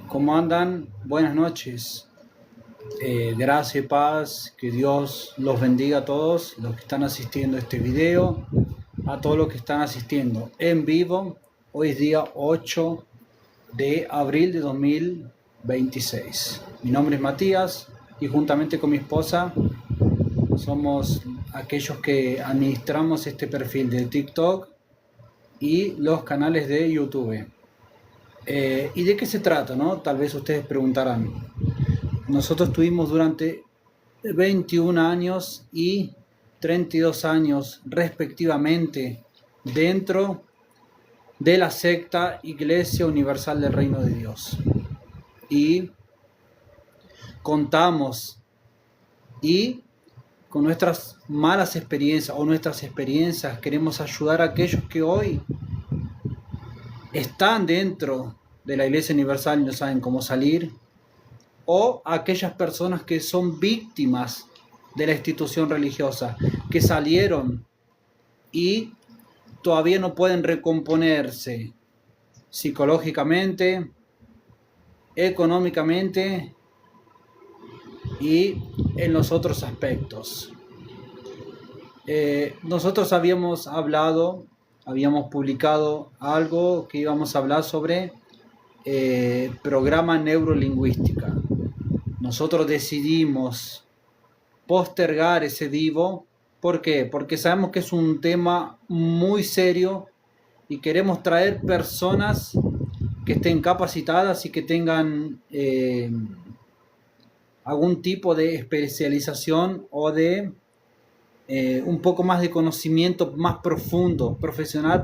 ¿Cómo andan? Buenas noches. Gracia y paz, que Dios los bendiga a todos los que están asistiendo a este video, a todos los que están asistiendo en vivo. Hoy es día 8 de abril de 2026. Mi nombre es Matías y juntamente con mi esposa somos aquellos que administramos este perfil de TikTok y los canales de YouTube. ¿Y de qué se trata, no? Tal vez ustedes preguntarán. Nosotros tuvimos durante 21 años y 32 años respectivamente dentro de la secta Iglesia Universal del Reino de Dios. Y contamos y con nuestras malas experiencias o nuestras experiencias queremos ayudar a aquellos que hoy están dentro de la Iglesia Universal y no saben cómo salir, o aquellas personas que son víctimas de la institución religiosa, que salieron y todavía no pueden recomponerse psicológicamente, económicamente y en los otros aspectos. Nosotros habíamos publicado algo que íbamos a hablar sobre programa neurolingüística. Nosotros decidimos postergar ese vivo. ¿Por qué? Porque sabemos que es un tema muy serio y queremos traer personas que estén capacitadas y que tengan algún tipo de especialización o de un poco más de conocimiento más profundo, profesional,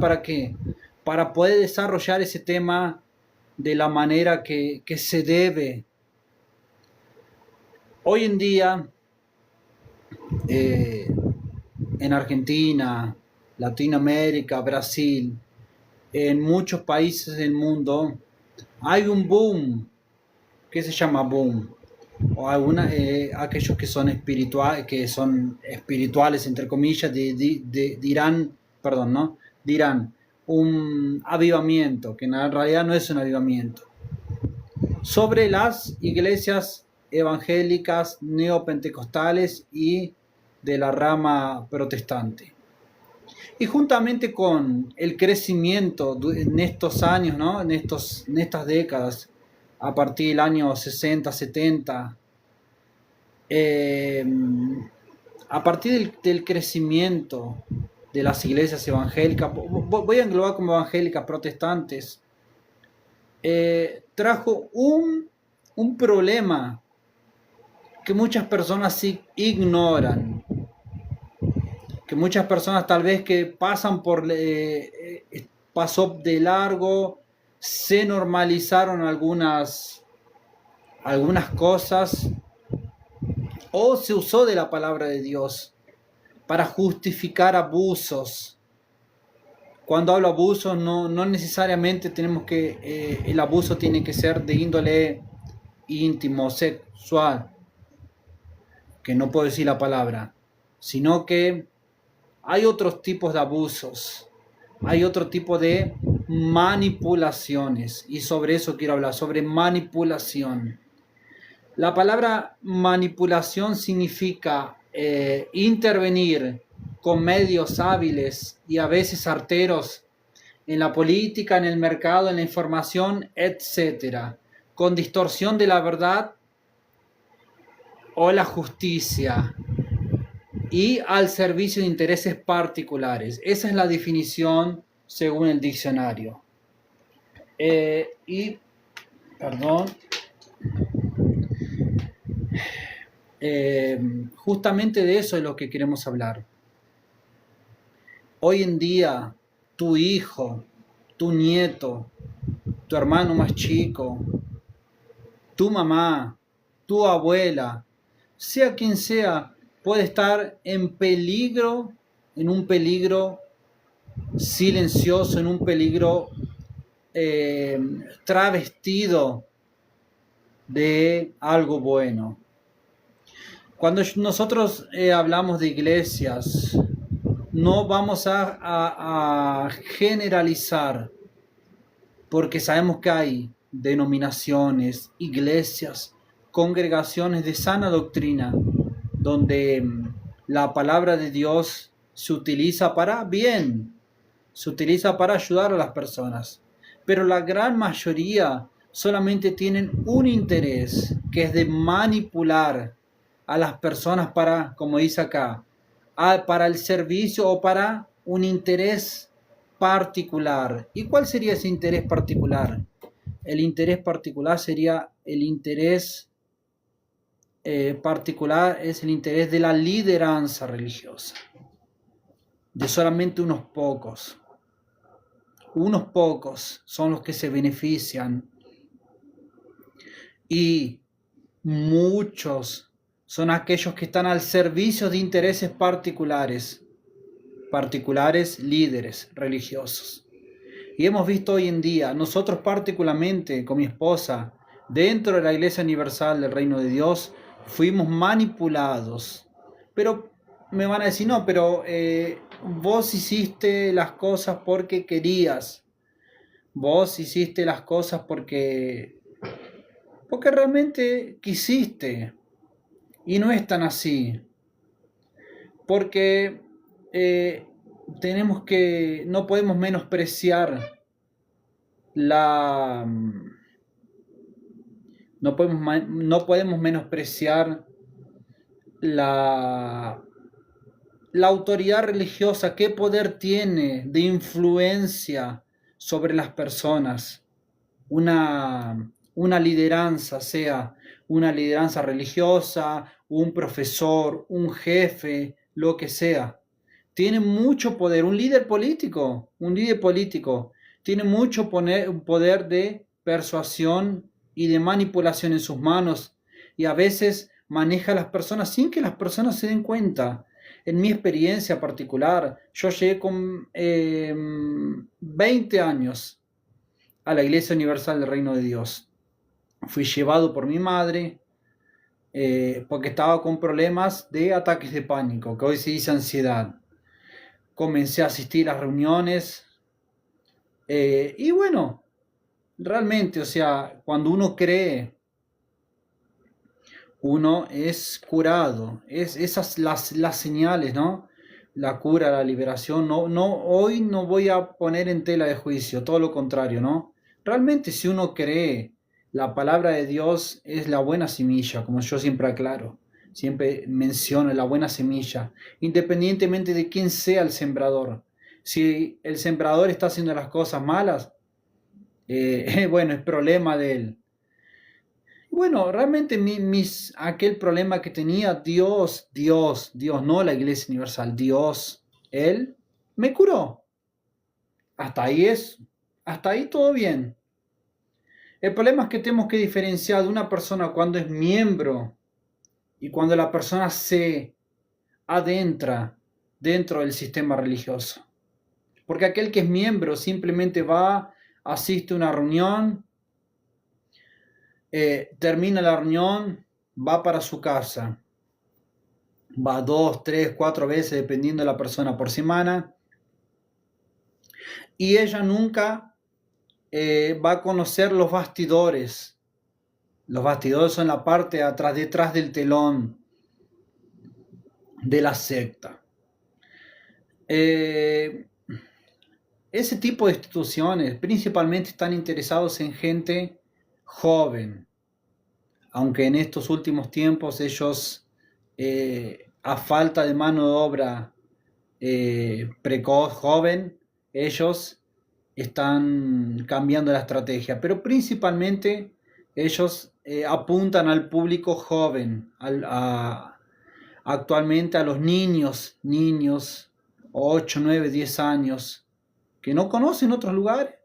para poder desarrollar ese tema de la manera que se debe. Hoy en día, en Argentina, Latinoamérica, Brasil, en muchos países del mundo, hay un boom, que se llama boom, o aquellos que son espirituales entre comillas, dirán un avivamiento, que en realidad no es un avivamiento, sobre las iglesias evangélicas, neopentecostales y de la rama protestante. Y juntamente con el crecimiento en estos años, ¿no? en estas décadas, a partir del año 60, 70, a partir del crecimiento de las iglesias evangélicas, voy a englobar como evangélicas protestantes, trajo un problema que muchas personas ignoran, que muchas personas tal vez que pasó de largo, se normalizaron algunas cosas, o se usó de la palabra de Dios para justificar abusos. Cuando hablo abusos, no necesariamente tenemos que el abuso tiene que ser de índole íntimo, sexual, que no puedo decir la palabra, sino que hay otros tipos de abusos, hay otro tipo de manipulaciones, y sobre eso quiero hablar, sobre manipulación. La palabra manipulación significa intervenir con medios hábiles y a veces arteros en la política, en el mercado, en la información, etc., con distorsión de la verdad o la justicia y al servicio de intereses particulares. Esa es la definición según el diccionario. Justamente de eso es lo que queremos hablar. Hoy en día, tu hijo, tu nieto, tu hermano más chico, tu mamá, tu abuela, sea quien sea, puede estar en peligro, en un peligro silencioso, en un peligro travestido de algo bueno. Cuando nosotros hablamos de iglesias, no vamos a generalizar, porque sabemos que hay denominaciones, iglesias, congregaciones de sana doctrina, donde la palabra de Dios se utiliza para bien, se utiliza para ayudar a las personas. Pero la gran mayoría solamente tienen un interés, que es de manipular a las personas para, como dice acá, para el servicio o para un interés particular. ¿Y cuál sería ese interés particular? El interés particular sería el interés particular, es el interés de la lideranza religiosa, de solamente unos pocos. Unos pocos son los que se benefician y muchos son aquellos que están al servicio de intereses particulares, líderes religiosos. Y hemos visto hoy en día, nosotros particularmente con mi esposa, dentro de la Iglesia Universal del Reino de Dios, fuimos manipulados. Pero me van a decir, no, pero vos hiciste las cosas porque querías. Vos hiciste las cosas porque realmente quisiste. Y no es tan así. Porque no podemos menospreciar la... No podemos menospreciar la autoridad religiosa, qué poder tiene de influencia sobre las personas. Una lideranza, sea una lideranza religiosa, un profesor, un jefe, lo que sea. Tiene mucho poder. Un líder político tiene mucho poder de persuasión y de manipulación en sus manos, y a veces maneja a las personas sin que las personas se den cuenta. En mi experiencia particular, yo llegué con 20 años a la Iglesia Universal del Reino de Dios. Fui llevado por mi madre porque estaba con problemas de ataques de pánico, que hoy se dice ansiedad. Comencé a asistir a reuniones y bueno, realmente, o sea, cuando uno cree, uno es curado. Es esas las señales, ¿no? La cura, la liberación. Hoy no voy a poner en tela de juicio, todo lo contrario, ¿no? Realmente, si uno cree, la palabra de Dios es la buena semilla, como yo siempre aclaro, siempre menciono la buena semilla, independientemente de quién sea el sembrador. Si el sembrador está haciendo las cosas malas, bueno, es problema de él. Bueno, realmente aquel problema que tenía Dios, no la Iglesia Universal, Dios, Él me curó. Hasta ahí todo bien. El problema es que tenemos que diferenciar de una persona cuando es miembro y cuando la persona se adentra dentro del sistema religioso. Porque aquel que es miembro simplemente va, asiste a una reunión, termina la reunión, va para su casa, va 2, 3, 4 veces, dependiendo de la persona, por semana, y ella nunca va a conocer los bastidores. Los bastidores son la parte de atrás, detrás del telón de la secta. Ese tipo de instituciones principalmente están interesados en gente joven, aunque en estos últimos tiempos ellos, a falta de mano de obra precoz, joven, ellos están cambiando la estrategia, pero principalmente ellos apuntan al público joven, actualmente a los niños, 8, 9, 10 años, que no conocen otros lugares,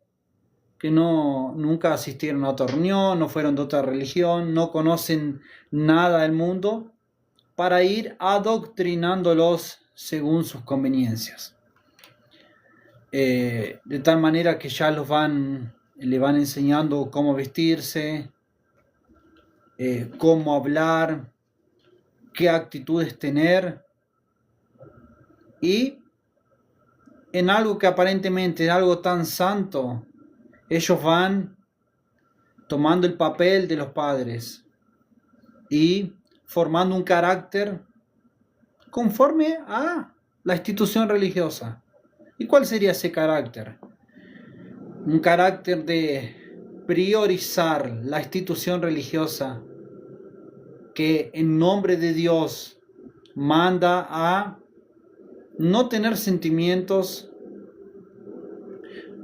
que nunca asistieron a otra reunión, no fueron de otra religión, no conocen nada del mundo, para ir adoctrinándolos según sus conveniencias. De tal manera que ya le van enseñando cómo vestirse, cómo hablar, qué actitudes tener, y en algo que aparentemente es algo tan santo, ellos van tomando el papel de los padres y formando un carácter conforme a la institución religiosa. ¿Y cuál sería ese carácter? Un carácter de priorizar la institución religiosa que en nombre de Dios manda a no tener sentimientos,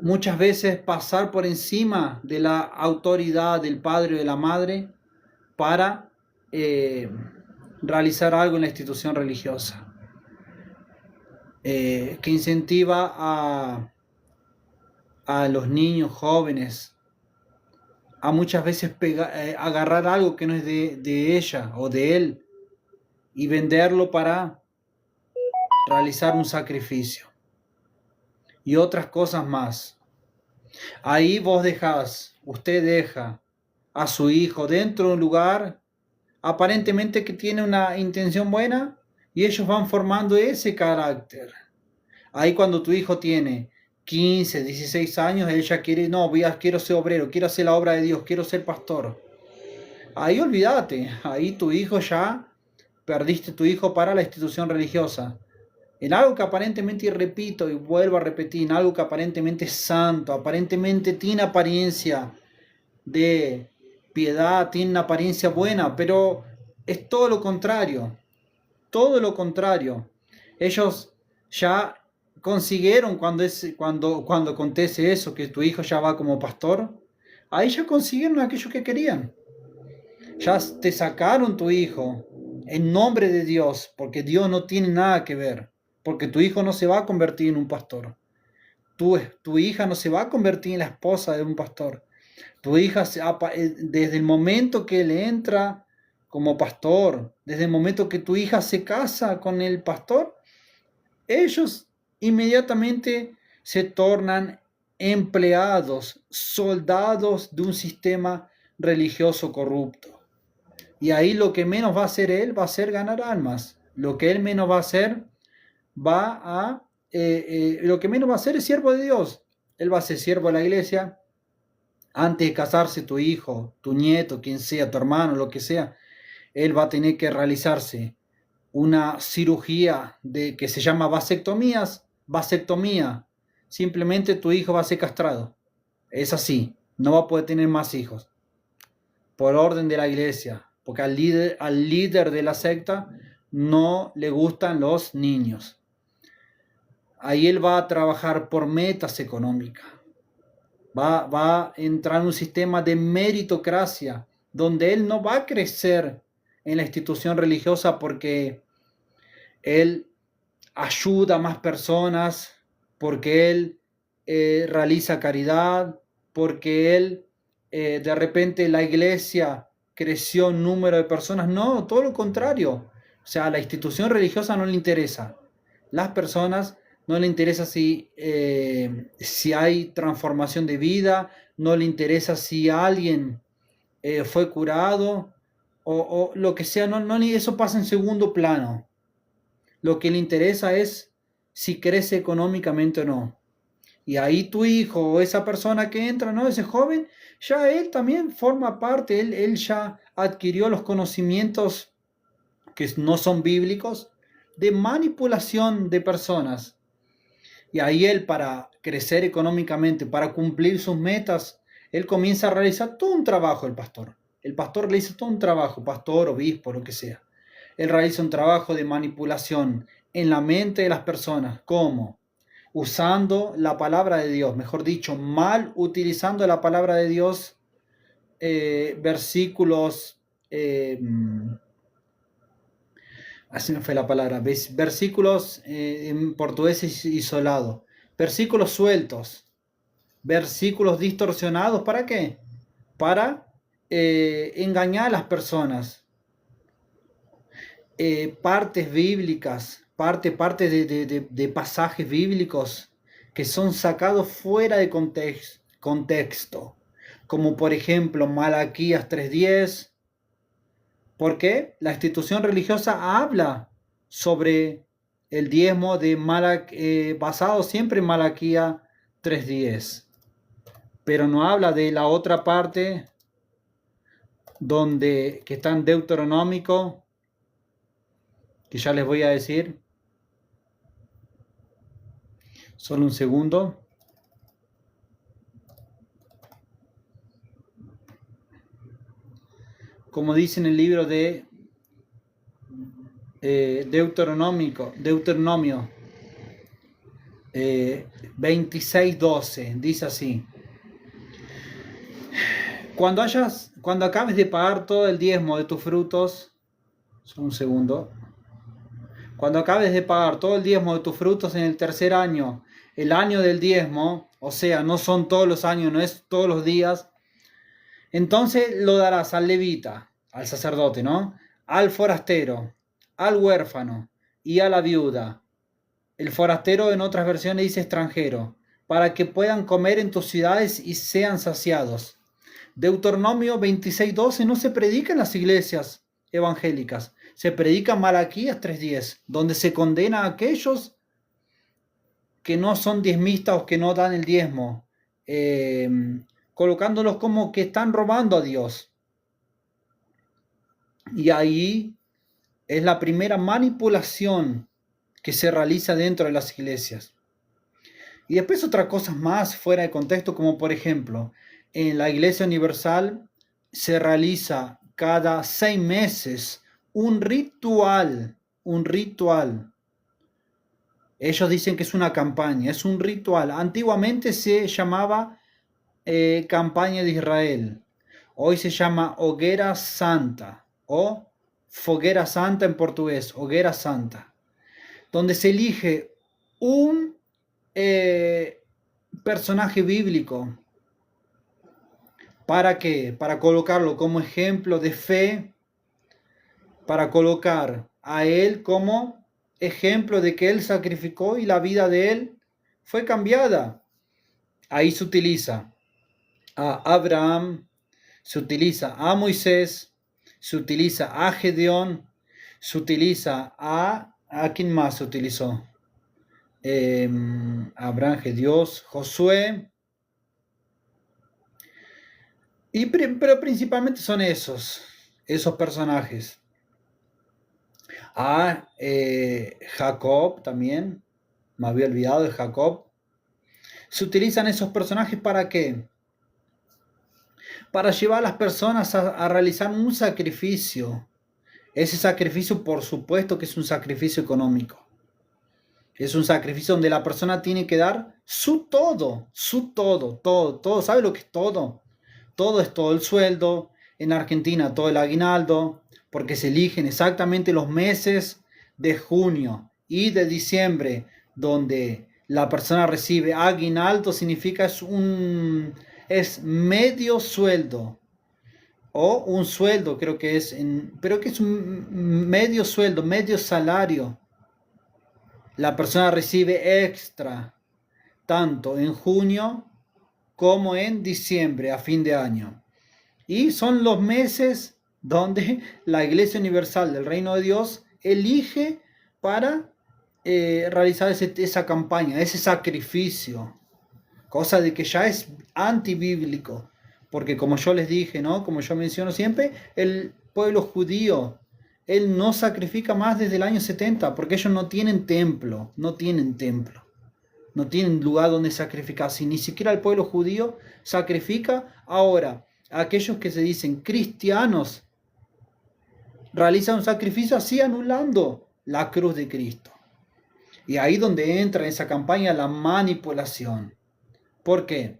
muchas veces pasar por encima de la autoridad del padre o de la madre para realizar algo en la institución religiosa, que incentiva a los niños jóvenes a muchas veces agarrar algo que no es de ella o de él y venderlo para realizar un sacrificio y otras cosas más. Ahí usted deja a su hijo dentro de un lugar aparentemente que tiene una intención buena y ellos van formando ese carácter. Ahí cuando tu hijo tiene 15, 16 años, él ya quiere, no, quiero ser obrero, quiero hacer la obra de Dios, quiero ser pastor. Ahí olvídate, ahí tu hijo ya, perdiste tu hijo para la institución religiosa. En algo que aparentemente, y repito y vuelvo a repetir, en algo que aparentemente es santo, aparentemente tiene apariencia de piedad, tiene una apariencia buena, pero es todo lo contrario, todo lo contrario. Ellos ya consiguieron cuando acontece eso, que tu hijo ya va como pastor, ahí ya consiguieron aquello que querían. Ya te sacaron tu hijo en nombre de Dios, porque Dios no tiene nada que ver, porque tu hijo no se va a convertir en un pastor. Tu hija no se va a convertir en la esposa de un pastor. Tu hija, desde el momento que él entra como pastor, desde el momento que tu hija se casa con el pastor, ellos inmediatamente se tornan empleados, soldados de un sistema religioso corrupto. Y ahí lo que menos va a hacer él va a ser ganar almas. Lo que él menos va a hacer lo que menos va a hacer es siervo de Dios. Él va a ser siervo de la iglesia. Antes de casarse, tu hijo, tu nieto, quien sea, tu hermano, lo que sea, él va a tener que realizarse una cirugía que se llama vasectomía. Simplemente tu hijo va a ser castrado. Es así. No va a poder tener más hijos. Por orden de la iglesia. Porque al líder de la secta no le gustan los niños. Ahí él va a trabajar por metas económicas. Va a entrar en un sistema de meritocracia, donde él no va a crecer en la institución religiosa porque él ayuda a más personas, porque él realiza caridad, porque él de repente la iglesia creció en número de personas. No, todo lo contrario. O sea, a la institución religiosa no le interesa. Las personas no le interesa si hay transformación de vida, no le interesa si alguien fue curado o lo que sea, eso pasa en segundo plano. Lo que le interesa es si crece económicamente o no. Y ahí tu hijo o esa persona que entra, ¿no? Ese joven, ya él también forma parte, él ya adquirió los conocimientos que no son bíblicos de manipulación de personas. Y ahí él, para crecer económicamente, para cumplir sus metas, él comienza a realizar todo un trabajo, el pastor. El pastor realiza todo un trabajo, pastor, obispo, lo que sea. Él realiza un trabajo de manipulación en la mente de las personas. ¿Cómo? Usando la palabra de Dios, mejor dicho, mal utilizando la palabra de Dios, versículos, así me fue la palabra, versículos en portugués isolado, versículos sueltos, versículos distorsionados, ¿para qué? Para engañar a las personas. Partes bíblicas, parte de pasajes bíblicos que son sacados fuera de contexto, como por ejemplo Malaquías 3:10, porque la institución religiosa habla sobre el diezmo de basado siempre en Malaquía 3:10. Pero no habla de la otra parte que está en Deuteronómico, que ya les voy a decir. Solo un segundo. Como dice en el libro de Deuteronomio 26:12, dice así: cuando acabes de pagar todo el diezmo de tus frutos, solo un segundo, cuando acabes de pagar todo el diezmo de tus frutos en el tercer año, el año del diezmo, o sea, no son todos los años, no es todos los días, entonces lo darás al levita, al sacerdote, ¿no? Al forastero, al huérfano y a la viuda. El forastero en otras versiones dice extranjero, para que puedan comer en tus ciudades y sean saciados. Deuteronomio 26:12 no se predica en las iglesias evangélicas, se predica en Malaquías 3:10, donde se condena a aquellos que no son diezmistas o que no dan el diezmo, colocándolos como que están robando a Dios. Y ahí es la primera manipulación que se realiza dentro de las iglesias. Y después otras cosas más fuera de contexto, como por ejemplo, en la Iglesia Universal se realiza cada 6 meses un ritual. Ellos dicen que es una campaña, es un ritual. Antiguamente se llamaba campaña de Israel. Hoy se llama hoguera santa o foguera santa en portugués, hoguera santa, donde se elige un personaje bíblico. ¿Para qué? Para colocarlo como ejemplo de fe, para colocar a él como ejemplo de que él sacrificó y la vida de él fue cambiada. Ahí se utiliza a Abraham, se utiliza a Moisés, se utiliza a Gedeón, se utiliza ¿a quién más se utilizó? Abraham, Gedeón, Josué, pero principalmente son esos personajes. A Jacob también, me había olvidado de Jacob. Se utilizan esos personajes ¿para qué? Para llevar a las personas a realizar un sacrificio. Ese sacrificio, por supuesto, que es un sacrificio económico. Es un sacrificio donde la persona tiene que dar su todo. ¿Sabe lo que es todo? Todo es todo el sueldo. En Argentina todo el aguinaldo, porque se eligen exactamente los meses de junio y de diciembre, donde la persona recibe aguinaldo, significa es medio sueldo. O un sueldo, creo que es, pero que es un medio sueldo, medio salario. La persona recibe extra, tanto en junio como en diciembre, a fin de año. Y son los meses donde la Iglesia Universal del Reino de Dios elige para realizar esa campaña, ese sacrificio. Cosa de que ya es antibíblico. Porque como yo les dije, ¿no? Como yo menciono siempre, el pueblo judío, él no sacrifica más desde el año 70, porque ellos no tienen templo, no tienen lugar donde sacrificar. Si ni siquiera el pueblo judío sacrifica, ahora aquellos que se dicen cristianos realizan un sacrificio así anulando la cruz de Cristo. Y ahí donde entra en esa campaña la manipulación. ¿Por qué?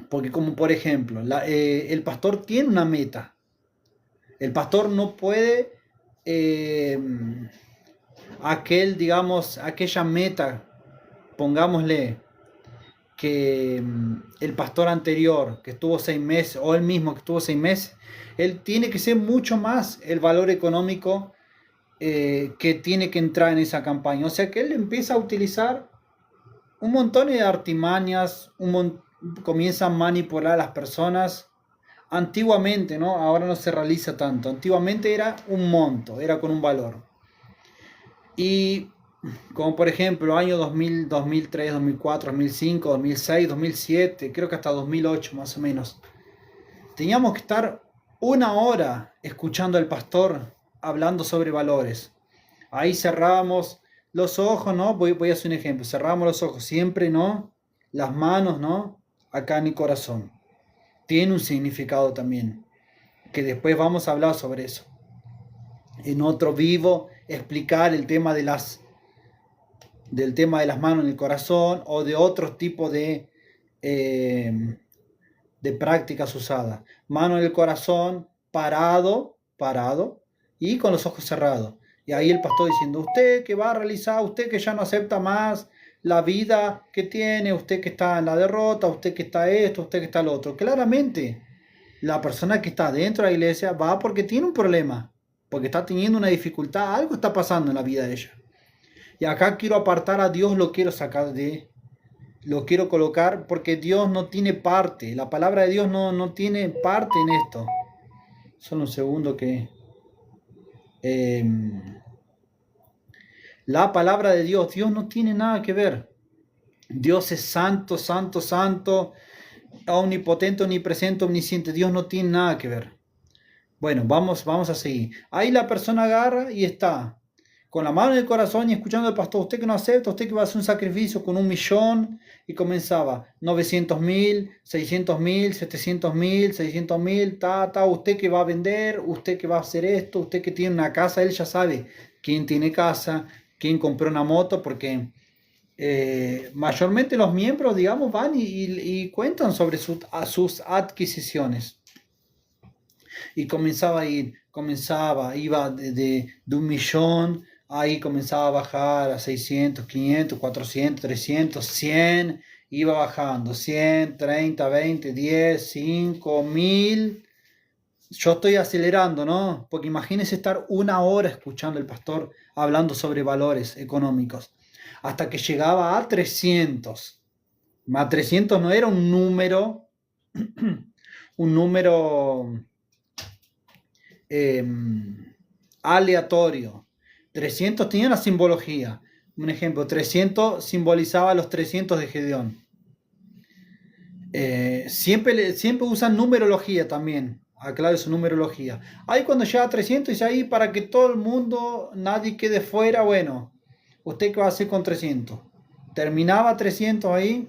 Porque como por ejemplo, el pastor tiene una meta. El pastor no puede aquella meta, pongámosle, que el pastor anterior, que estuvo 6 meses, o él mismo que estuvo 6 meses, él tiene que ser mucho más el valor económico que tiene que entrar en esa campaña. O sea que él empieza a utilizar un montón de artimañas, comienza a manipular a las personas. Antiguamente, ¿no? Ahora no se realiza tanto. Antiguamente era un monto, era con un valor. Y como por ejemplo año 2000, 2003, 2004, 2005, 2006, 2007, creo que hasta 2008 más o menos. Teníamos que estar una hora escuchando al pastor hablando sobre valores. Ahí cerrábamos los ojos, ¿no? Voy a hacer un ejemplo. Cerrábamos los ojos siempre, ¿no? Las manos, ¿no? Acá en el corazón. Tiene un significado también, que después vamos a hablar sobre eso. En otro vivo, explicar el tema del tema de las manos en el corazón o de otros tipos de prácticas usadas. Mano en el corazón, parado y con los ojos cerrados. Y ahí el pastor diciendo, usted que va a realizar, usted que ya no acepta más la vida que tiene, usted que está en la derrota, usted que está esto, usted que está lo otro. Claramente, la persona que está dentro de la iglesia va porque tiene un problema, porque está teniendo una dificultad, algo está pasando en la vida de ella. Y acá quiero apartar a Dios, lo quiero colocar porque Dios no tiene parte, la palabra de Dios no tiene parte en esto. Solo un segundo que... la palabra de Dios no tiene nada que ver. Dios es santo, santo, santo, omnipotente, omnipresente, omnisciente. Dios no tiene nada que ver. Bueno, vamos a seguir. Ahí la persona agarra y está con la mano en el corazón y escuchando al pastor, usted que no acepta, usted que va a hacer un sacrificio con 1.000.000, y comenzaba 900.000, 600.000, 700.000, 600.000, usted que va a vender, usted que va a hacer esto, usted que tiene una casa, él ya sabe quién tiene casa, quién compró una moto, porque mayormente los miembros, digamos, van y cuentan sobre sus adquisiciones. Y comenzaba a ir, iba de 1.000.000, ahí comenzaba a bajar a 600, 500, 400, 300, 100, iba bajando, 100, 30, 20, 10, 5, 1.000. Yo estoy acelerando, ¿no? Porque imagínense estar una hora escuchando al pastor hablando sobre valores económicos, hasta que llegaba a 300. Más 300 no era un número, un número aleatorio. 300 tenía una simbología. Un ejemplo, 300 simbolizaba los 300 de Gedeón. Siempre usan numerología también. Aclaro su numerología. Ahí cuando llega a 300 y ahí para que todo el mundo, nadie quede fuera, bueno, ¿usted qué va a hacer con 300? Terminaba 300 ahí.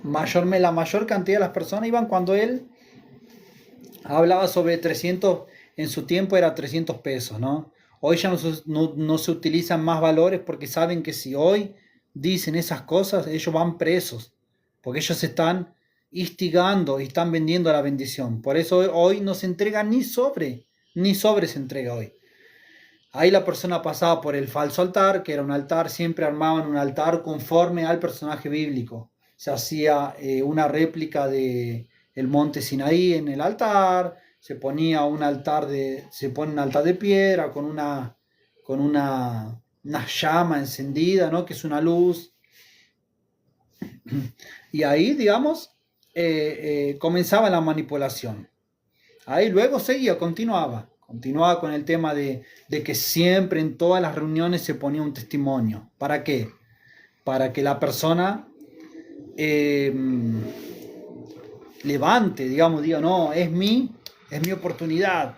La mayor cantidad de las personas iban cuando él hablaba sobre 300, en su tiempo era 300 pesos, ¿no? Hoy ya no se utilizan más valores porque saben que si hoy dicen esas cosas, ellos van presos, porque ellos están instigando y están vendiendo la bendición. Por eso hoy no se entrega ni sobre se entrega hoy. Ahí la persona pasaba por el falso altar, que era un altar, siempre armaban un altar conforme al personaje bíblico. Se hacía una réplica de el monte Sinaí en el altar, se pone un altar de piedra con una llama encendida, ¿no? Que es una luz. Y ahí, digamos, comenzaba la manipulación. Ahí luego continuaba con el tema de que siempre en todas las reuniones se ponía un testimonio. ¿Para qué? Para que la persona levante, digamos, diga, no, es mi oportunidad,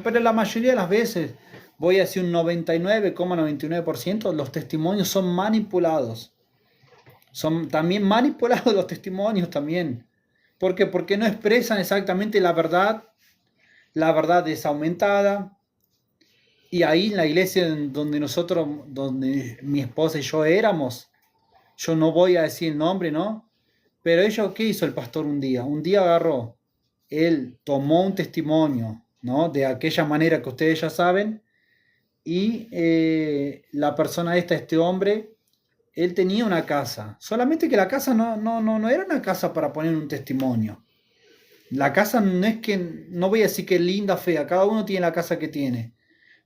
pero la mayoría de las veces, voy a decir un 99,99%, los testimonios son manipulados. Son también manipulados los testimonios también. ¿Por qué? Porque no expresan exactamente la verdad es aumentada. Y ahí en la iglesia donde mi esposa y yo éramos, yo no voy a decir el nombre, ¿no? Pero ¿qué hizo el pastor un día? Un día agarró, él tomó un testimonio, ¿no? De aquella manera que ustedes ya saben, y la persona este hombre, él tenía una casa, solamente que la casa no era una casa para poner un testimonio. La casa no voy a decir que es linda, fea, cada uno tiene la casa que tiene.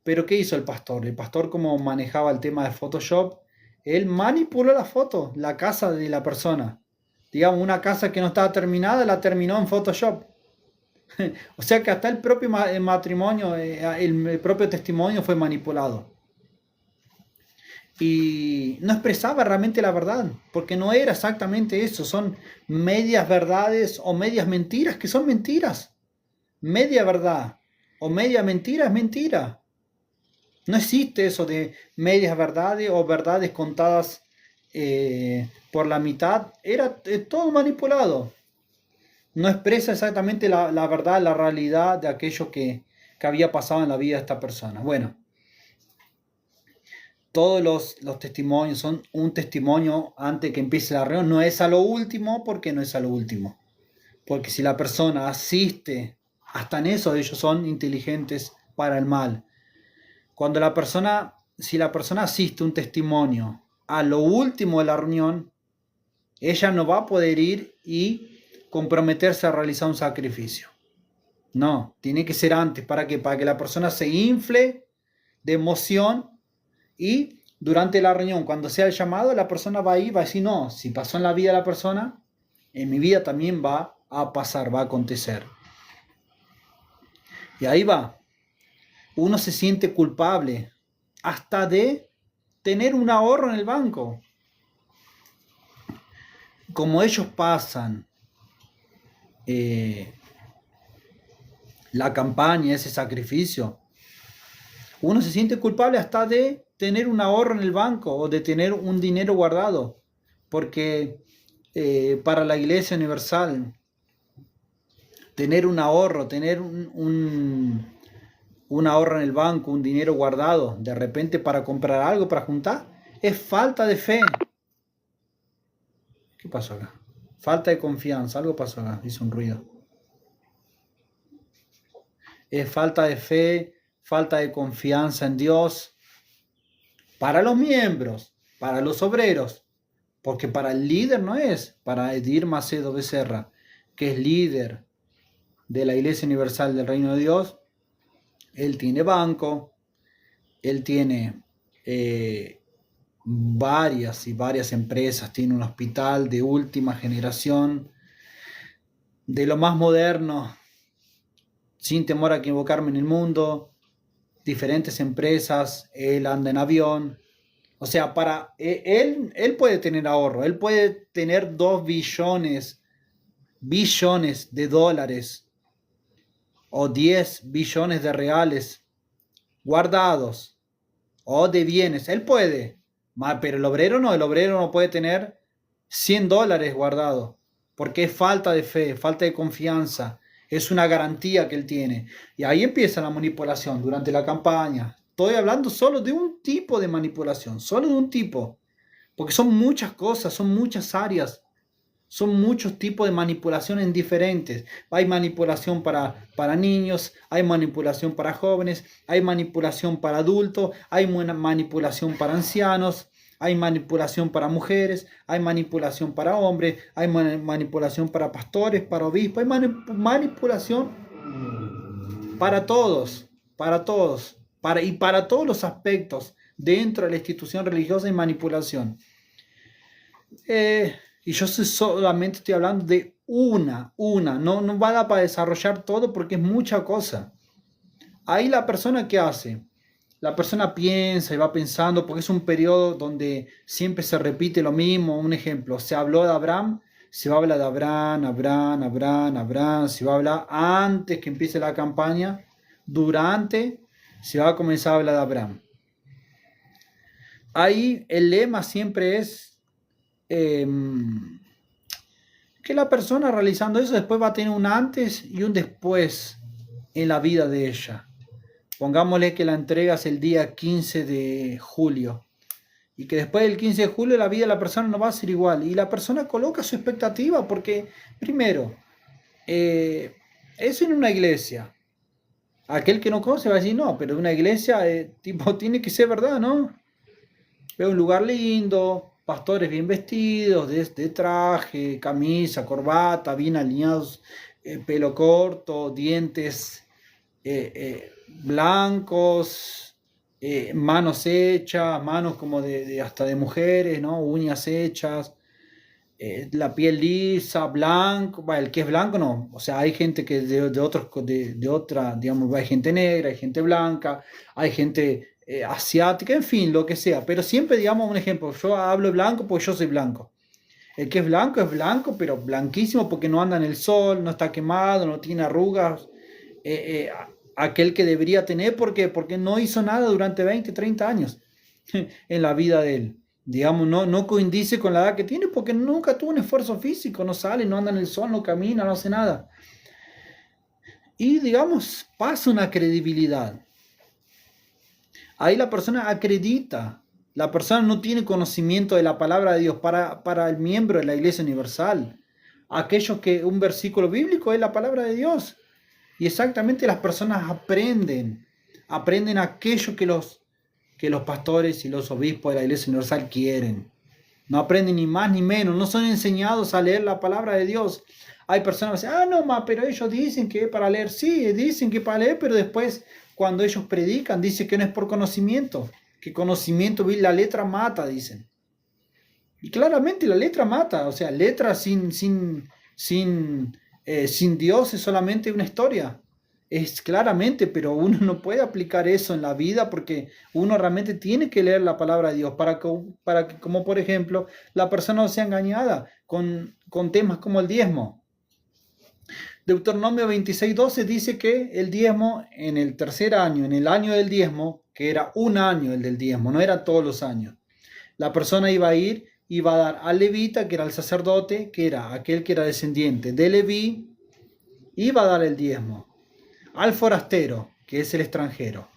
Pero ¿qué hizo el pastor? El pastor, como manejaba el tema de Photoshop, él manipuló la foto, la casa de la persona. Digamos, una casa que no estaba terminada, la terminó en Photoshop. O sea que hasta el propio matrimonio, el propio testimonio fue manipulado. y no expresaba realmente la verdad, porque no era exactamente eso, son medias verdades o medias mentiras que son mentiras. Media verdad o media mentira es mentira. No existe eso de medias verdades o verdades contadas por la mitad. Era todo manipulado. No expresa exactamente la verdad, la realidad de aquello que había pasado en la vida de esta persona. Bueno, todos los testimonios son un testimonio antes que empiece la reunión. No es a lo último, porque no es a lo último. Porque si la persona asiste, hasta en eso ellos son inteligentes para el mal. Cuando si la persona asiste un testimonio a lo último de la reunión, ella no va a poder ir y comprometerse a realizar un sacrificio. No, tiene que ser antes. ¿Para qué? Para que la persona se infle de emoción y durante la reunión, cuando sea el llamado, la persona va a ir, va a decir, no, si pasó en la vida de la persona, en mi vida también va a pasar, va a acontecer. Y ahí va. Uno se siente culpable hasta de tener un ahorro en el banco. Como ellos pasan la campaña, ese sacrificio, uno se siente culpable hasta de tener un ahorro en el banco o de tener un dinero guardado. Porque para la Iglesia Universal, tener un ahorro, tener un ahorro en el banco, un dinero guardado, de repente para comprar algo, para juntar, es falta de fe. ¿Qué pasó acá? Falta de confianza, algo pasó acá, hizo un ruido. Es falta de fe, falta de confianza en Dios para los miembros, para los obreros, porque para el líder no es, para Edir Macedo Becerra, que es líder de la Iglesia Universal del Reino de Dios. Él tiene banco, él tiene varias empresas, tiene un hospital de última generación, de lo más moderno, sin temor a equivocarme en el mundo, diferentes empresas, él anda en avión. O sea, él puede tener ahorro, él puede tener 2 billones de dólares o 10 billones de reales guardados o de bienes, él puede, pero el obrero no puede tener 100 dólares guardados, porque es falta de fe, falta de confianza, es una garantía que él tiene. Y ahí empieza la manipulación durante la campaña. Estoy hablando solo de un tipo de manipulación, solo de un tipo, porque son muchas cosas, son muchas áreas. Son muchos tipos de manipulaciones diferentes. Hay manipulación para niños, hay manipulación para jóvenes, hay manipulación para adultos, hay manipulación para ancianos, hay manipulación para mujeres, hay manipulación para hombres, hay manipulación para pastores, para obispos, hay manipulación para todos, y para todos los aspectos dentro de la institución religiosa hay manipulación. Y yo solamente estoy hablando de una, no va a dar para desarrollar todo porque es mucha cosa. Ahí la persona, ¿qué hace? La persona piensa y va pensando, porque es un periodo donde siempre se repite lo mismo. Un ejemplo, se habló de Abraham, se va a hablar de Abraham, se va a hablar antes que empiece la campaña, durante, se va a comenzar a hablar de Abraham. Ahí el lema siempre es que la persona realizando eso después va a tener un antes y un después en la vida de ella. Pongámosle que la entrega es el día 15 de julio y que después del 15 de julio la vida de la persona no va a ser igual, y la persona coloca su expectativa porque primero es en una iglesia. Aquel que no conoce va a decir, no, pero una iglesia tipo tiene que ser verdad, ¿no? Veo un lugar lindo, pastores bien vestidos, de traje, camisa, corbata, bien alineados, pelo corto, dientes blancos, manos hechas, manos como hasta de mujeres, ¿no? Uñas hechas, la piel lisa, blanco, bueno, el que es blanco no, o sea, hay gente que de otra, digamos, hay gente negra, hay gente blanca, hay gente asiática, en fin, lo que sea. Pero siempre, digamos, un ejemplo, yo hablo blanco porque yo soy blanco. El que es blanco, pero blanquísimo porque no anda en el sol, no está quemado, no tiene arrugas. Aquel que debería tener, ¿por qué? Porque no hizo nada durante 20, 30 años en la vida de él. Digamos, no coincide con la edad que tiene porque nunca tuvo un esfuerzo físico, no sale, no anda en el sol, no camina, no hace nada. Y digamos, pasa una credibilidad. Ahí la persona acredita. La persona no tiene conocimiento de la palabra de Dios para el miembro de la Iglesia Universal. Aquellos que un versículo bíblico es la palabra de Dios. Y exactamente las personas aprenden aquello que los pastores y los obispos de la Iglesia Universal quieren. No aprenden ni más ni menos, no son enseñados a leer la palabra de Dios. Hay personas que dicen, no, pero ellos dicen que es para leer. Sí, dicen que es para leer, pero después cuando ellos predican dicen que no es por conocimiento. Que conocimiento, la letra mata, dicen. Y claramente la letra mata, o sea, letra sin Dios es solamente una historia. Es claramente, pero uno no puede aplicar eso en la vida porque uno realmente tiene que leer la palabra de Dios para que como por ejemplo, la persona no sea engañada con temas como el diezmo. Deuteronomio 26:12 dice que el diezmo en el tercer año, en el año del diezmo, que era un año el del diezmo, no era todos los años, la persona iba a ir, iba a dar al levita, que era el sacerdote, que era aquel que era descendiente de Leví, iba a dar el diezmo. Al forastero, que es el extranjero,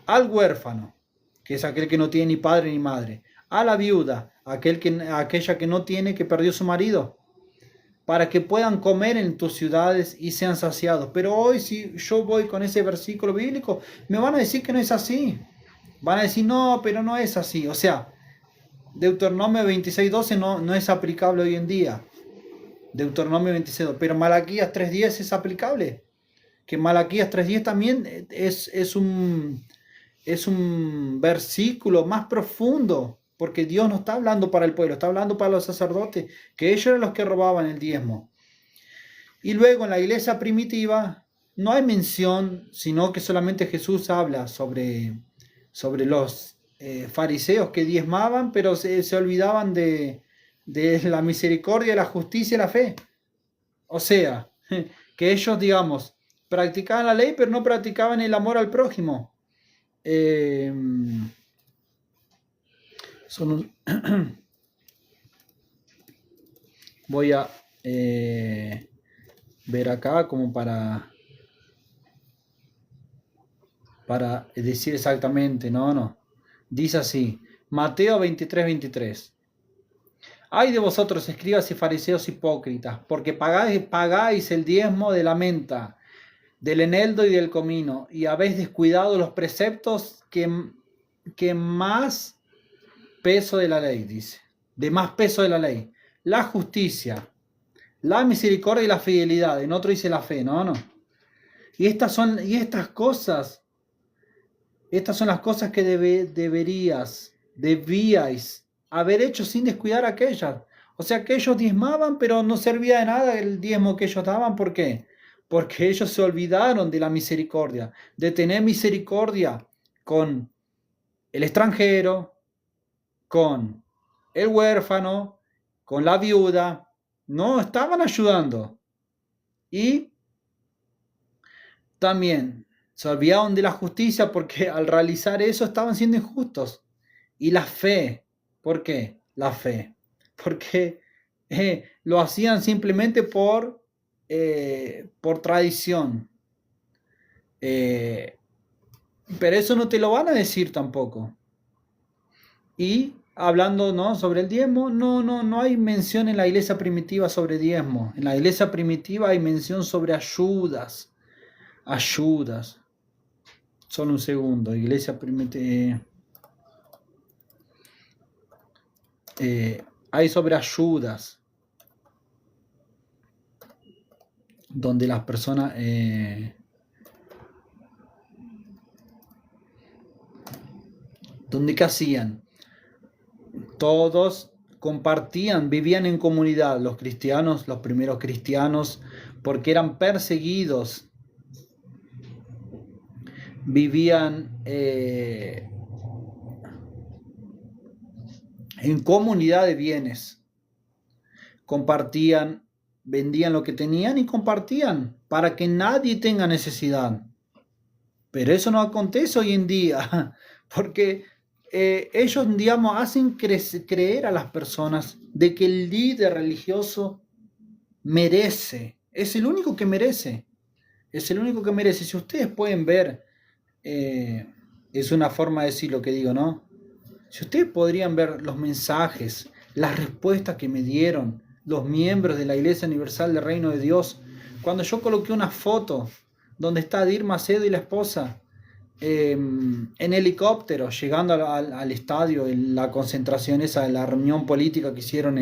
al huérfano, que es aquel que no tiene ni padre ni madre, a la viuda, aquella que no tiene, que perdió su marido, para que puedan comer en tus ciudades y sean saciados. Pero hoy si yo voy con ese versículo bíblico, me van a decir que no es así. Van a decir, no, pero no es así. O sea, Deuteronomio 26:12 no es aplicable hoy en día. Deuteronomio 26:12, pero Malaquías 3:10 es aplicable. Que Malaquías 3:10 también es un versículo más profundo, porque Dios no está hablando para el pueblo, está hablando para los sacerdotes, que ellos eran los que robaban el diezmo. Y luego en la iglesia primitiva no hay mención, sino que solamente Jesús habla sobre los fariseos que diezmaban, pero se olvidaban de la misericordia, la justicia y la fe. O sea, que ellos, digamos, practicaban la ley, pero no practicaban el amor al prójimo. Voy a ver acá como para decir exactamente, no. Dice así, Mateo 23:23. Ay de vosotros, escribas y fariseos hipócritas, porque pagáis el diezmo de la menta, del eneldo y del comino, y habéis descuidado los preceptos que más peso de la ley, dice, de más peso de la ley, la justicia, la misericordia y la fidelidad. En otro dice la fe, no. Y estas son las cosas que debíais haber hecho sin descuidar aquellas. O sea que ellos diezmaban, pero no servía de nada el diezmo que ellos daban. ¿Por qué? Porque ellos se olvidaron de la misericordia, de tener misericordia con el extranjero, con el huérfano, con la viuda. No estaban ayudando. Y también se olvidaron de la justicia porque al realizar eso estaban siendo injustos. Y la fe, ¿por qué? La fe, porque lo hacían simplemente por tradición. Pero eso no te lo van a decir tampoco. Y hablando, ¿no?, sobre el diezmo, no hay mención en la iglesia primitiva sobre diezmo. En la iglesia primitiva hay mención sobre ayudas. Solo un segundo, iglesia primitiva. Hay sobre ayudas, donde las personas donde ¿qué hacían? Todos compartían, vivían en comunidad, los cristianos, los primeros cristianos, porque eran perseguidos, vivían en comunidad de bienes. Compartían, vendían lo que tenían y compartían para que nadie tenga necesidad. Pero eso no acontece hoy en día, porque ellos, digamos, hacen creer a las personas de que el líder religioso merece, es el único que merece, es el único que merece. Si ustedes pueden ver, es una forma de decir lo que digo, ¿no? Si ustedes podrían ver los mensajes, las respuestas que me dieron los miembros de la Iglesia Universal del Reino de Dios, cuando yo coloqué una foto donde está Adir Macedo y la esposa en helicóptero llegando al estadio, en la concentración esa de la reunión política que hicieron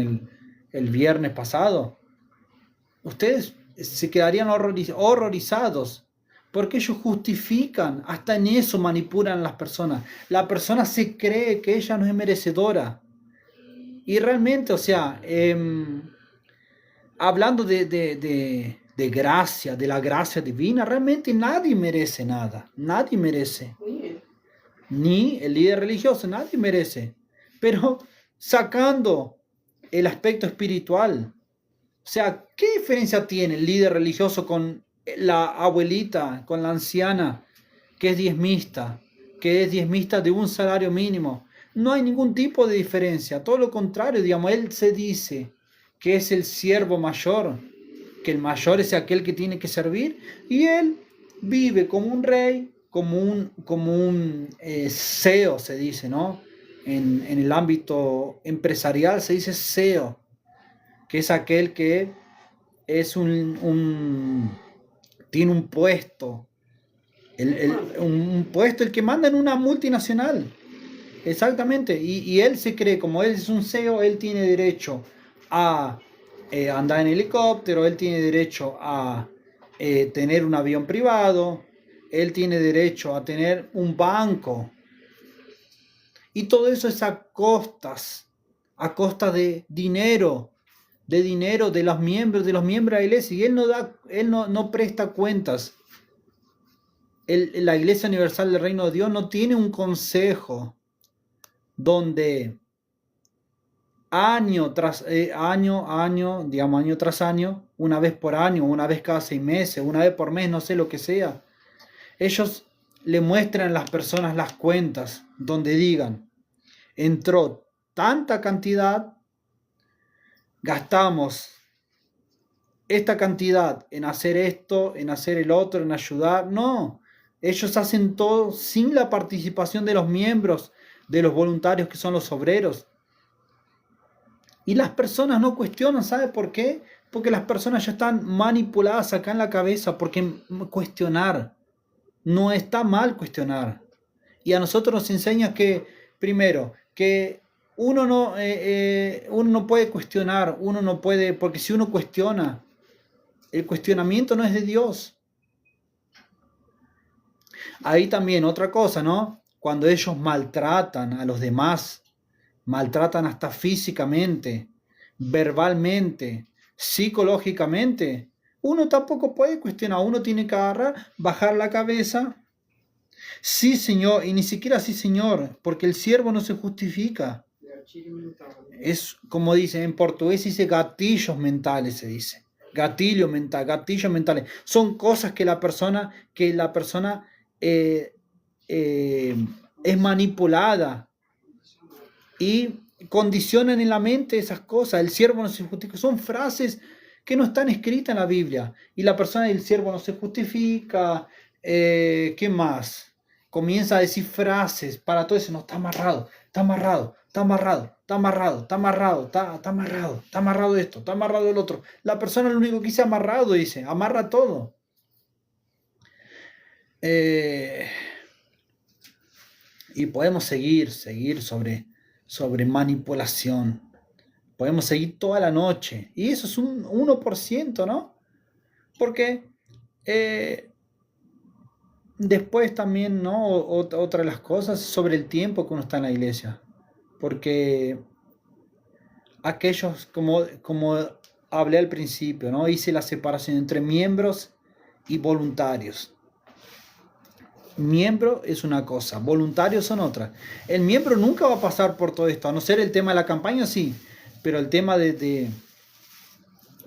el viernes pasado, ustedes se quedarían horrorizados, porque ellos justifican, hasta en eso manipulan a las personas. La persona se cree que ella no es merecedora. Y realmente, o sea, hablando de gracia, de la gracia divina, realmente nadie merece nada. Nadie merece. Ni el líder religioso, nadie merece. Pero sacando el aspecto espiritual, o sea, ¿qué diferencia tiene el líder religioso con la abuelita, con la anciana que es diezmista de un salario mínimo? No hay ningún tipo de diferencia, todo lo contrario, digamos, él se dice que es el siervo mayor, que el mayor es aquel que tiene que servir, y él vive como un rey, como un CEO, se dice, ¿no? En el ámbito empresarial se dice CEO, que es aquel que es tiene un puesto, un puesto, el que manda en una multinacional, exactamente, y él se cree, como él es un CEO, él tiene derecho a andar en helicóptero, él tiene derecho a tener un avión privado, él tiene derecho a tener un banco, y todo eso es a costa de dinero de los miembros de la iglesia, y él no presta cuentas. La Iglesia Universal del Reino de Dios no tiene un consejo donde año tras año, digamos año tras año, una vez por año, una vez cada 6 meses, una vez por mes, no sé lo que sea, ellos le muestran a las personas las cuentas donde digan, entró tanta cantidad, gastamos esta cantidad en hacer esto, en hacer el otro, en ayudar. No, ellos hacen todo sin la participación de los miembros, de los voluntarios que son los obreros. Y las personas no cuestionan, ¿sabe por qué? Porque las personas ya están manipuladas acá en la cabeza, porque cuestionar, no está mal cuestionar. Y a nosotros nos enseña que, primero, que uno no puede cuestionar, uno no puede, porque si uno cuestiona, el cuestionamiento no es de Dios. Ahí también otra cosa, ¿no? Cuando ellos maltratan a los demás, maltratan hasta físicamente, verbalmente, psicológicamente, uno tampoco puede cuestionar, uno tiene que agarrar, bajar la cabeza. Sí, Señor, y ni siquiera sí, Señor, porque el siervo no se justifica. Es como dice en portugués, dice gatillos mentales, se dice. Gatillos mentales. Son cosas que la persona es manipulada y condicionan en la mente esas cosas. El siervo no se justifica. Son frases que no están escritas en la Biblia. Y la persona del siervo no se justifica. ¿Qué más? Comienza a decir frases para todo eso. No, está amarrado, está amarrado, está amarrado, está amarrado, está amarrado, está amarrado, está amarrado esto, está amarrado el otro. La persona lo único que dice amarrado, dice, amarra todo. Y podemos seguir sobre manipulación. Podemos seguir toda la noche. Y eso es un 1%, ¿no? Porque después también, ¿no? Otra de las cosas sobre el tiempo que uno está en la iglesia. Porque aquellos, como hablé al principio, ¿no? Hice la separación entre miembros y voluntarios. Miembro es una cosa, voluntarios son otra. El miembro nunca va a pasar por todo esto, a no ser el tema de la campaña, sí, pero el tema de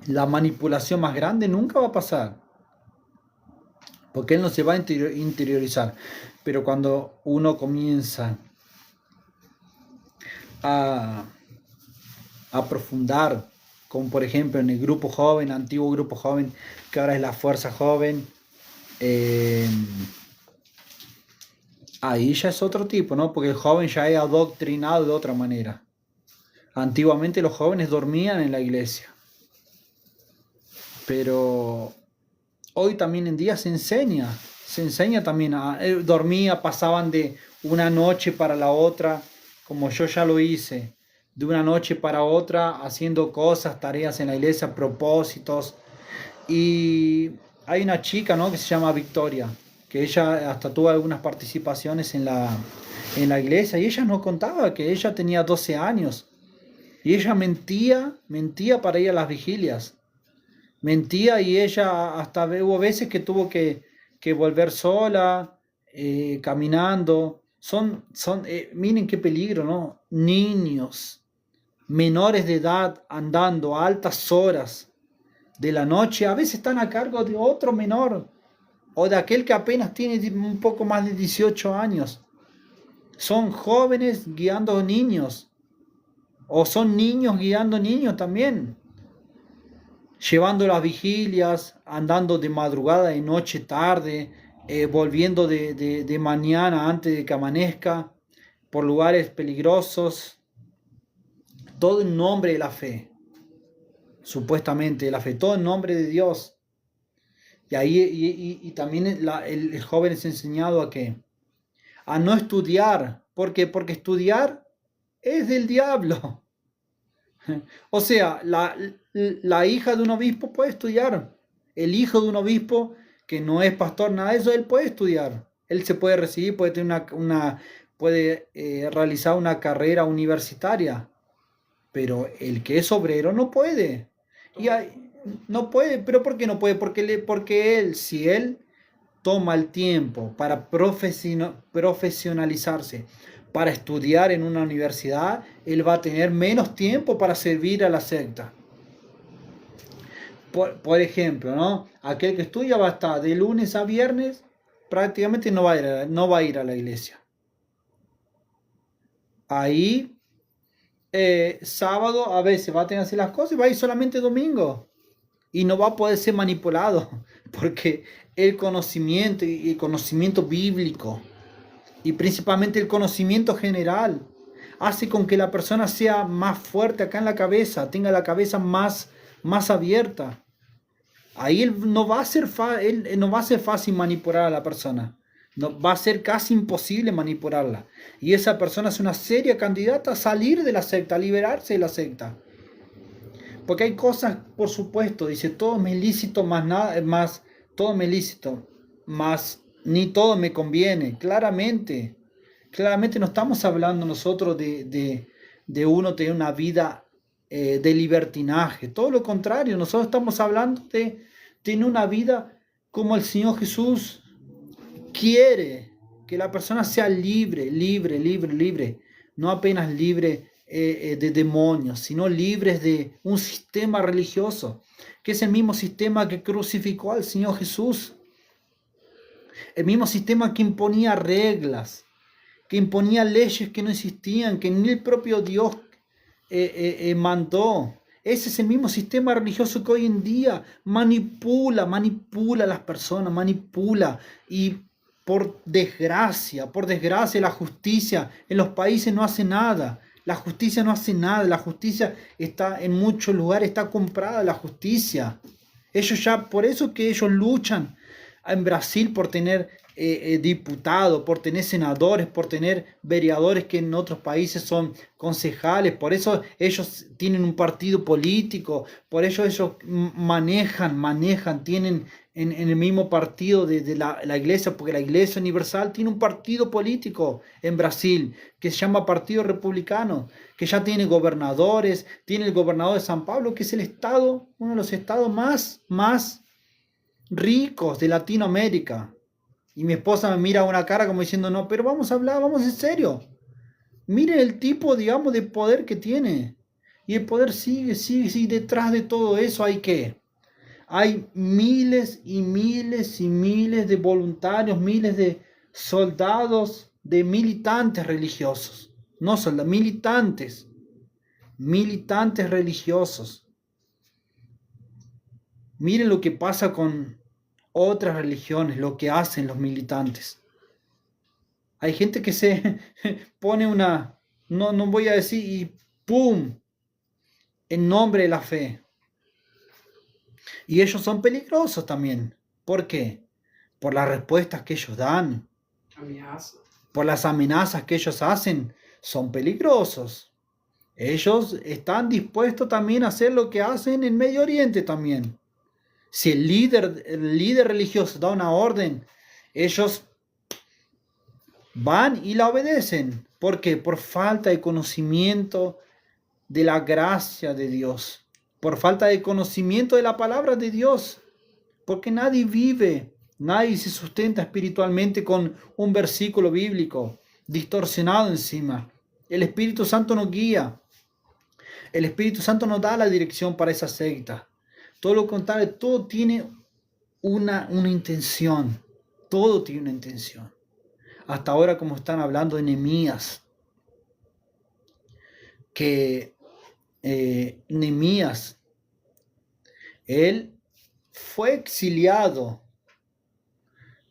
la manipulación más grande nunca va a pasar, porque él no se va a interiorizar. Pero cuando uno comienza a aprofundar, como por ejemplo en el grupo joven, antiguo grupo joven, que ahora es la fuerza joven, ahí ya es otro tipo, ¿no? Porque el joven ya es adoctrinado de otra manera. Antiguamente los jóvenes dormían en la iglesia, pero hoy también en día se enseña también dormía, pasaban de una noche para la otra, como yo ya lo hice, de una noche para otra, haciendo cosas, tareas en la iglesia, propósitos. Y hay una chica, ¿no? Que se llama Victoria, que ella hasta tuvo algunas participaciones en la iglesia, y ella nos contaba que ella tenía 12 años, y ella mentía para ir a las vigilias. Mentía y ella hasta hubo veces que tuvo que volver sola, caminando. Miren qué peligro, ¿no? Niños, menores de edad, andando a altas horas de la noche, a veces están a cargo de otro menor o de aquel que apenas tiene un poco más de 18 años. Son jóvenes guiando niños o son niños guiando niños también, llevando las vigilias, andando de madrugada, de noche, tarde, volviendo de mañana antes de que amanezca, por lugares peligrosos, todo en nombre de la fe, supuestamente de la fe, todo en nombre de Dios. Y ahí y también el joven es enseñado a que a no estudiar. ¿Por qué? Porque estudiar es del diablo. O sea, la hija de un obispo puede estudiar. El hijo de un obispo que no es pastor, nada de eso, él puede estudiar. Él se puede recibir, puede tener puede realizar una carrera universitaria. Pero el que es obrero no puede. No puede, pero ¿por qué no puede? Porque él, si él toma el tiempo para profesionalizarse, para estudiar en una universidad, él va a tener menos tiempo para servir a la secta. Por ejemplo, ¿no? Aquel que estudia va a estar de lunes a viernes, prácticamente no va a ir a la iglesia. Ahí, sábado a veces va a tener que hacer las cosas y va a ir solamente domingo. Y no va a poder ser manipulado, porque el conocimiento y el conocimiento bíblico, y principalmente el conocimiento general, hace con que la persona sea más fuerte acá en la cabeza, tenga la cabeza más abierta. Ahí él no va a ser él no va a ser fácil manipular a la persona. No, va a ser casi imposible manipularla. Y esa persona es una seria candidata a salir de la secta, a liberarse de la secta. Porque hay cosas, por supuesto, dice, todo me es lícito, más nada, más, todo me es lícito, más ni todo me conviene. Claramente no estamos hablando nosotros de uno tener una vida de libertinaje. Todo lo contrario, nosotros estamos hablando de tener una vida como el Señor Jesús quiere, que la persona sea libre, no apenas libre de demonios, sino libres de un sistema religioso, que es el mismo sistema que crucificó al Señor Jesús, el mismo sistema que imponía reglas, que imponía leyes que no existían, que ni el propio Dios mandó. Ese es el mismo sistema religioso que hoy en día manipula a las personas, manipula. Y por desgracia, la justicia en los países no hace nada. La justicia no hace nada. La justicia está en muchos lugares, está comprada la justicia. Ellos ya, por eso que ellos luchan en Brasil por tener diputados, por tener senadores, por tener vereadores que en otros países son concejales. Por eso ellos tienen un partido político, por eso ellos manejan, tienen en el mismo partido de la iglesia, porque la iglesia universal tiene un partido político en Brasil que se llama Partido Republicano, que ya tiene gobernadores, tiene el gobernador de San Pablo, que es el estado, uno de los estados más ricos de Latinoamérica. Y mi esposa me mira a una cara como diciendo, no, pero vamos a hablar, vamos en serio. Miren el tipo, digamos, de poder que tiene. Y el poder sigue. Detrás de todo eso hay ¿qué? Hay miles y miles y miles de voluntarios, miles de soldados, de militantes religiosos. No soldados, militantes religiosos. Miren lo que pasa con otras religiones, lo que hacen los militantes. Hay gente que se pone no voy a decir, y ¡pum!, en nombre de la fe. Y ellos son peligrosos también. ¿Por qué? Por las respuestas que ellos dan. Por las amenazas que ellos hacen. Son peligrosos. Ellos están dispuestos también a hacer lo que hacen en Medio Oriente también. Si el líder religioso da una orden, ellos van y la obedecen. ¿Por qué? Por falta de conocimiento de la gracia de Dios. Por falta de conocimiento de la palabra de Dios. Porque nadie se sustenta espiritualmente con un versículo bíblico distorsionado encima. El Espíritu Santo nos guía. El Espíritu Santo nos da la dirección para esa secta. Todo lo contrario, todo tiene una intención. Todo tiene una intención. Hasta ahora, como están hablando de Nehemías, que Nehemías, él fue exiliado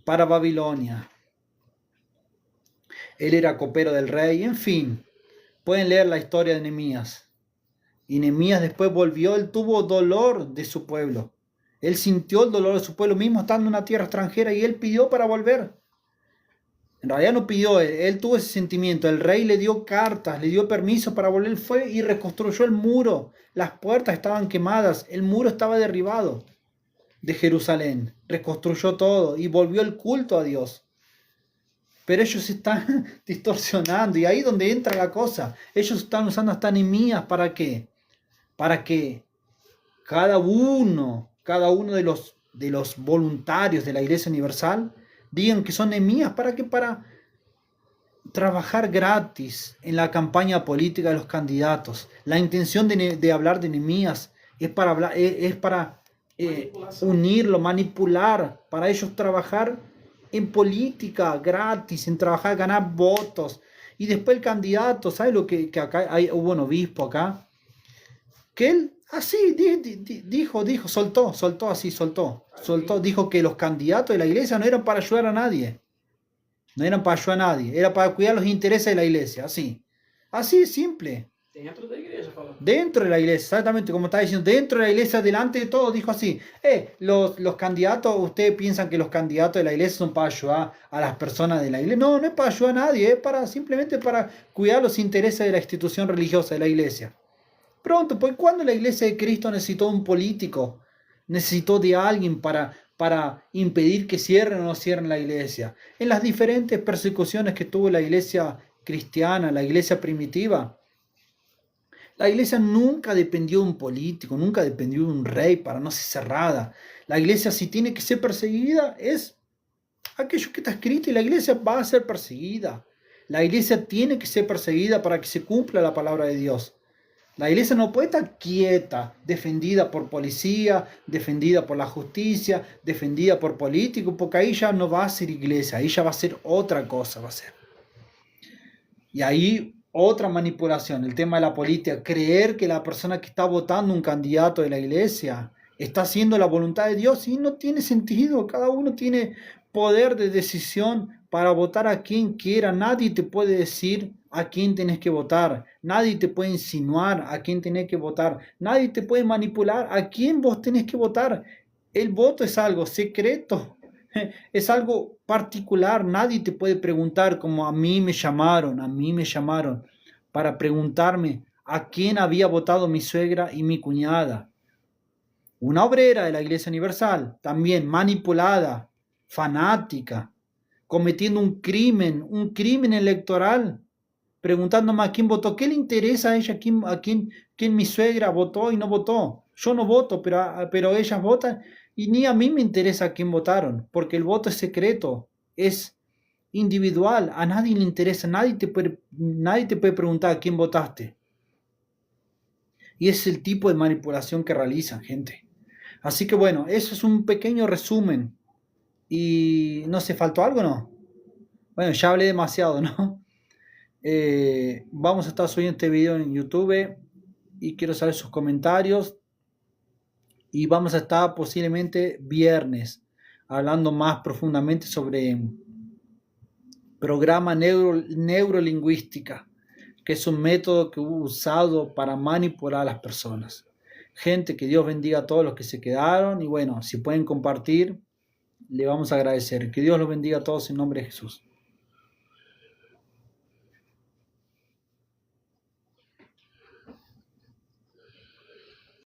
para Babilonia. Él era copero del rey, en fin. Pueden leer la historia de Nehemías. Y Nehemías después volvió, él tuvo dolor de su pueblo. Él sintió el dolor de su pueblo mismo estando en una tierra extranjera y él pidió para volver. En realidad no pidió, él tuvo ese sentimiento. El rey le dio cartas, le dio permiso para volver. Él fue y reconstruyó el muro. Las puertas estaban quemadas, el muro estaba derribado de Jerusalén. Reconstruyó todo y volvió el culto a Dios. Pero ellos están distorsionando y ahí es donde entra la cosa. Ellos están usando hasta Nehemías ¿para qué? Para que cada uno de los voluntarios de la Iglesia Universal digan que son Nehemías. ¿Para qué? Para trabajar gratis en la campaña política de los candidatos. La intención de hablar de Nehemías es para unirlo, manipular, para ellos trabajar en política gratis, en trabajar, ganar votos. Y después el candidato, ¿sabes lo que acá hubo un obispo acá? Que él así dijo, soltó, dijo que los candidatos de la iglesia no eran para ayudar a nadie. No eran para ayudar a nadie, era para cuidar los intereses de la iglesia, así simple. Dentro de la iglesia, exactamente como estaba diciendo, dentro de la iglesia, delante de todo, dijo así, los candidatos, ustedes piensan que los candidatos de la iglesia son para ayudar a las personas de la iglesia. No es para ayudar a nadie, es simplemente para cuidar los intereses de la institución religiosa de la iglesia. Pronto, pues cuando la iglesia de Cristo necesitó un político, necesitó de alguien para impedir que cierren o no cierren la iglesia. En las diferentes persecuciones que tuvo la iglesia cristiana, la iglesia primitiva, la iglesia nunca dependió de un político, nunca dependió de un rey para no ser cerrada. La iglesia, si tiene que ser perseguida, es aquello que está escrito, y la iglesia va a ser perseguida. La iglesia tiene que ser perseguida para que se cumpla la palabra de Dios. La iglesia no puede estar quieta, defendida por policía, defendida por la justicia, defendida por políticos, porque ahí ya no va a ser iglesia, ahí ya va a ser otra cosa, va a ser. Y ahí otra manipulación, el tema de la política, creer que la persona que está votando un candidato de la iglesia está haciendo la voluntad de Dios, y no tiene sentido. Cada uno tiene poder de decisión para votar a quien quiera. Nadie te puede decir a quién tenés que votar, nadie te puede insinuar a quién tenés que votar, nadie te puede manipular a quién vos tenés que votar. El voto es algo secreto, es algo particular. Nadie te puede preguntar, como a mí me llamaron para preguntarme a quién había votado mi suegra y mi cuñada. Una obrera de la Iglesia Universal, también manipulada, fanática, cometiendo un crimen electoral, preguntándome a quién votó. ¿Qué le interesa a ella quién mi suegra votó y no votó? Yo no voto, pero ellas votan, y ni a mí me interesa a quién votaron, porque el voto es secreto. es individual, a nadie le interesa, nadie te puede preguntar a quién votaste. Y es el tipo de manipulación que realizan, gente. Así que bueno, eso es un pequeño resumen. ¿Y no se faltó algo, no? Bueno, ya hablé demasiado, ¿no? Vamos a estar subiendo este video en YouTube y quiero saber sus comentarios. Y vamos a estar posiblemente viernes hablando más profundamente sobre programa neurolingüística, que es un método que usado para manipular a las personas. Gente, que Dios bendiga a todos los que se quedaron y bueno, si pueden compartir, le vamos a agradecer. Que Dios los bendiga a todos en nombre de Jesús.